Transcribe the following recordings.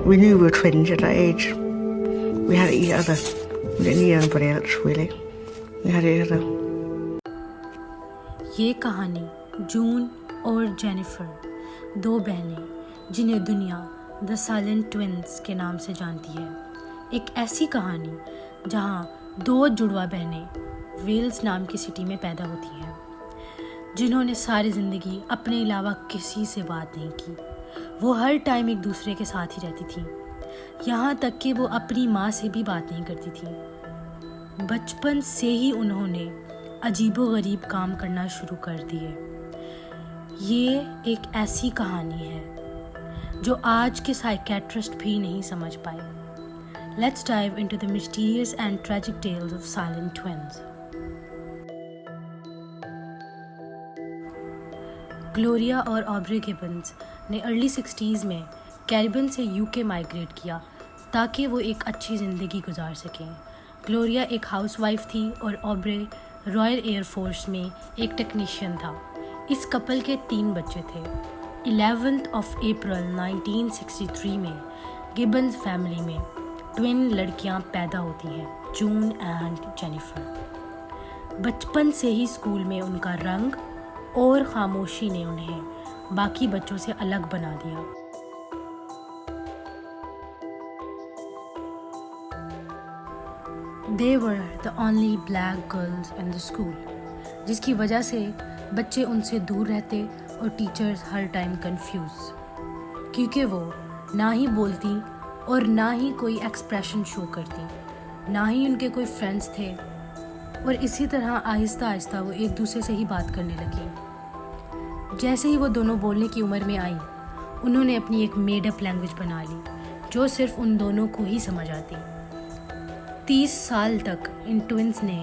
We knew we were twins at that age. We had each other. We didn't need anybody else, really. We had each other. ये कहानी जून और Jennifer, दो बहनें जिन्हें दुनिया the silent twins के नाम से जानती है। एक ऐसी कहानी जहां दो जुड़वा बहनें वेल्स नाम की सिटी में पैदा होती हैं, जिन्होंने सारी ज़िंदगी अपने अलावा किसी से बात नहीं की। वो हर टाइम एक दूसरे के साथ ही रहती थी, यहाँ तक कि वो अपनी माँ से भी बात नहीं करती थी। बचपन से ही उन्होंने अजीबोगरीब काम करना शुरू कर दिए। ये एक ऐसी कहानी है जो आज के साइकेट्रिस्ट भी नहीं समझ पाए। Let's dive into the mysterious and tragic tales of silent twins. Gloria और ऑब्रे गिबन्स ने अर्ली 60s में कैरिबियन से यूके माइग्रेट किया ताकि वो एक अच्छी ज़िंदगी गुजार सकें। ग्लोरिया एक हाउसवाइफ थी और ऑब्रे रॉयल एयर फोर्स में एक टेक्नीशियन था। इस कपल के 3 बच्चे थे। 11th of April 1963 में गिबन्स फैमिली में ट्विन लड़कियां पैदा होती हैं, जून एंड जेनिफर। बचपन से ही स्कूल में उनका रंग और खामोशी ने उन्हें बाकी बच्चों से अलग बना दिया। They were the only black girls in the school, जिसकी वजह से बच्चे उनसे दूर रहते और टीचर्स हर टाइम कंफ्यूज, क्योंकि वो ना ही बोलती और ना ही कोई एक्सप्रेशन शो करती, ना ही उनके कोई फ्रेंड्स थे। और इसी तरह आहिस्ता आहिस्ता वो एक दूसरे से ही बात करने लगी। जैसे ही वो दोनों बोलने की उम्र में आई, उन्होंने अपनी एक मेड अप लैंग्वेज बना ली जो सिर्फ उन दोनों को ही समझ आती। 30 साल तक इन ट्विंस ने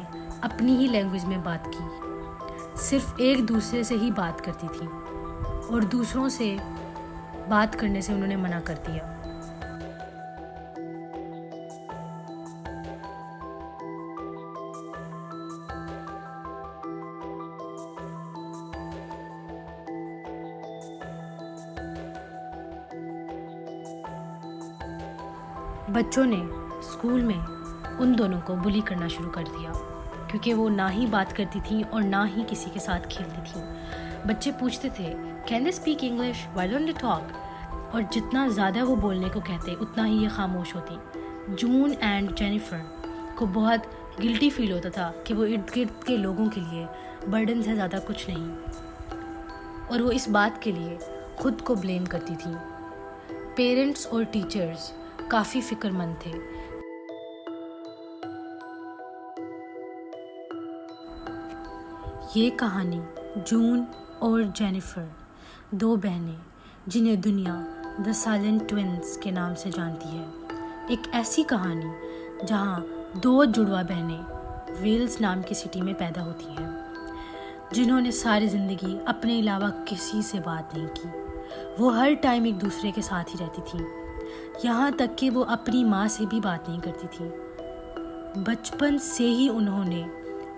अपनी ही लैंग्वेज में बात की, सिर्फ एक दूसरे से ही बात करती थी और दूसरों से बात करने से उन्होंने मना कर दिया। बच्चों ने स्कूल में उन दोनों को बुली करना शुरू कर दिया, क्योंकि वो ना ही बात करती थी और ना ही किसी के साथ खेलती थी। बच्चे पूछते थे, can they speak English, why don't they talk? और जितना ज़्यादा वो बोलने को कहते उतना ही ये खामोश होती। जून एंड जेनिफर को बहुत गिल्टी फील होता था कि वो इर्द गिर्द के लोगों के लिए बर्डन से ज़्यादा कुछ नहीं, और वो इस बात के लिए खुद को ब्लेम करती थी। पेरेंट्स और टीचर्स काफ़ी फिक्रमंद थे। ये कहानी जून और जेनिफर, दो बहनें जिन्हें दुनिया द साइलेंट ट्विंस के नाम से जानती है। एक ऐसी कहानी जहां दो जुड़वा बहनें वेल्स नाम की सिटी में पैदा होती हैं, जिन्होंने सारी ज़िंदगी अपने अलावा किसी से बात नहीं की। वो हर टाइम एक दूसरे के साथ ही रहती थी, यहाँ तक कि वो अपनी माँ से भी बात नहीं करती थी। बचपन से ही उन्होंने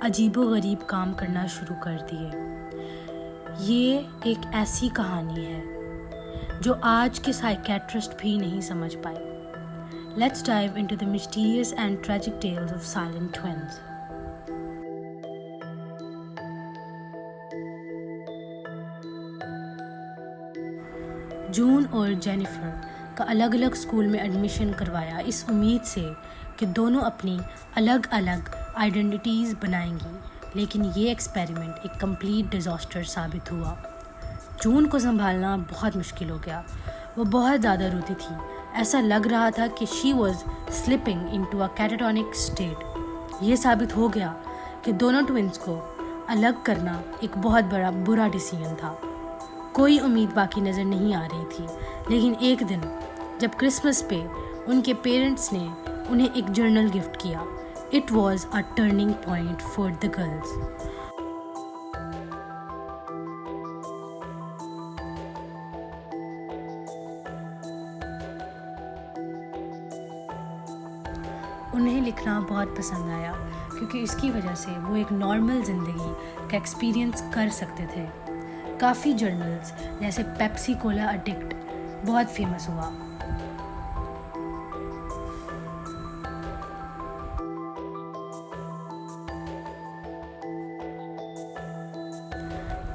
अजीबोगरीब काम करना शुरू कर दिए। ये एक ऐसी कहानी है जो आज के साइकेट्रिस्ट भी नहीं समझ पाए। Let's dive into the mysterious and tragic tales of silent twins. June और जेनिफर का अलग अलग स्कूल में एडमिशन करवाया इस उम्मीद से कि दोनों अपनी अलग अलग आइडेंटिटीज़ बनाएंगी, लेकिन ये एक्सपेरिमेंट एक कंप्लीट डिज़ास्टर साबित हुआ। जून को संभालना बहुत मुश्किल हो गया। वो बहुत ज़्यादा रोती थी। ऐसा लग रहा था कि she was slipping into a catatonic state. ये साबित हो गया कि दोनों ट्विंस को अलग करना एक बहुत बड़ा बुरा डिसीजन था। कोई उम्मीद बाकी नज़र नहीं आ रही थी, लेकिन एक दिन जब क्रिसमस पे उनके पेरेंट्स ने उन्हें एक जर्नल गिफ्ट किया, it was a turning point for the girls. उन्हें लिखना बहुत पसंद आया, क्योंकि इसकी वजह से वो एक नॉर्मल ज़िंदगी का एक्सपीरियंस कर सकते थे। काफ़ी जर्नल्स जैसे पेप्सी कोला एडिक्ट बहुत फेमस हुआ।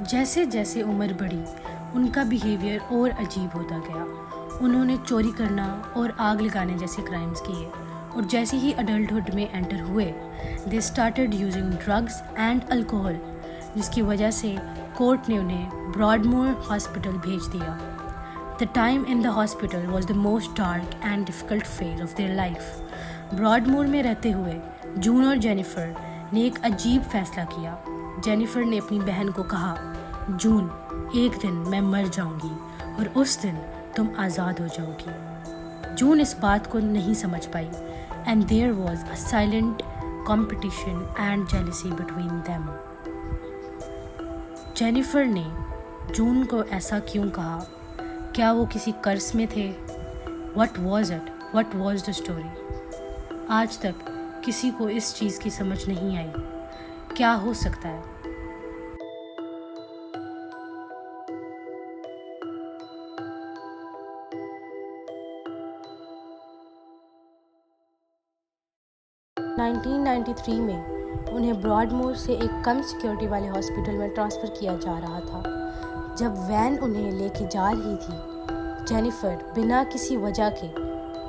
जैसे जैसे उम्र बढ़ी उनका बिहेवियर और अजीब होता गया। उन्होंने चोरी करना और आग लगाने जैसे क्राइम्स किए, और जैसे ही अडल्टहुड में एंटर हुए they started using drugs and alcohol, जिसकी वजह से कोर्ट ने उन्हें ब्रॉडमोर हॉस्पिटल भेज दिया। The time in the hospital was the most dark and difficult phase of their life. Broadmoor में रहते हुए जून और जेनिफर ने एक अजीब फैसला किया। जेनिफर ने अपनी बहन को कहा, जून, एक दिन मैं मर जाऊंगी और उस दिन तुम आज़ाद हो जाओगी। जून इस बात को नहीं समझ पाई and there was a silent competition and jealousy between them. Jennifer ने जून को ऐसा क्यों कहा? क्या वो किसी कर्ज में थे? What was it? What was the story? आज तक किसी को इस चीज़ की समझ नहीं आई। क्या हो सकता है? ' 1993 में उन्हें ब्रॉडमोर से एक कम सिक्योरिटी वाले हॉस्पिटल में ट्रांसफ़र किया जा रहा था। जब वैन उन्हें लेके जा रही थी, जेनिफर बिना किसी वजह के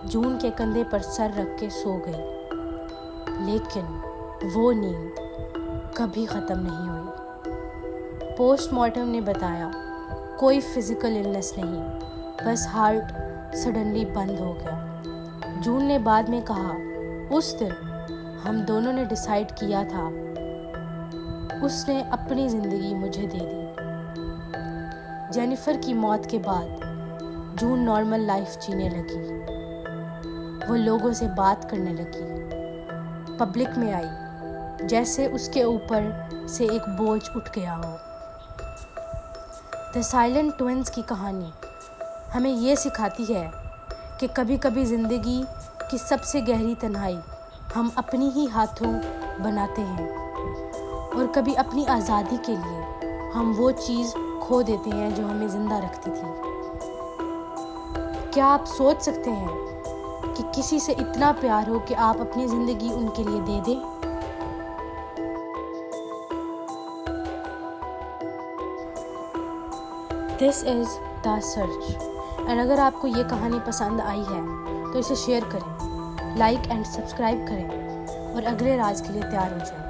जून के कंधे पर सर रख के सो गई, लेकिन वो नींद कभी ख़त्म नहीं हुई। पोस्टमार्टम ने बताया कोई फिज़िकल इलनेस नहीं, बस हार्ट सडनली बंद हो गया। जून ने बाद में कहा, उस दिन हम दोनों ने डिसाइड किया था, उसने अपनी ज़िंदगी मुझे दे दी। जेनिफर की मौत के बाद जून नॉर्मल लाइफ जीने लगी। वो लोगों से बात करने लगी, पब्लिक में आई जैसे उसके ऊपर से एक बोझ उठ गया हो। द साइलेंट ट्विंस की कहानी हमें ये सिखाती है कि कभी कभी ज़िंदगी की सबसे गहरी तन्हाई हम अपनी ही हाथों बनाते हैं, और कभी अपनी आज़ादी के लिए हम वो चीज़ खो देते हैं जो हमें ज़िंदा रखती थी। क्या आप सोच सकते हैं कि किसी से इतना प्यार हो कि आप अपनी ज़िंदगी उनके लिए दे दें? This is the search. And अगर आपको ये कहानी पसंद आई है तो इसे शेयर करें, लाइक एंड सब्सक्राइब करें और अगले राज के लिए तैयार हो जाएं।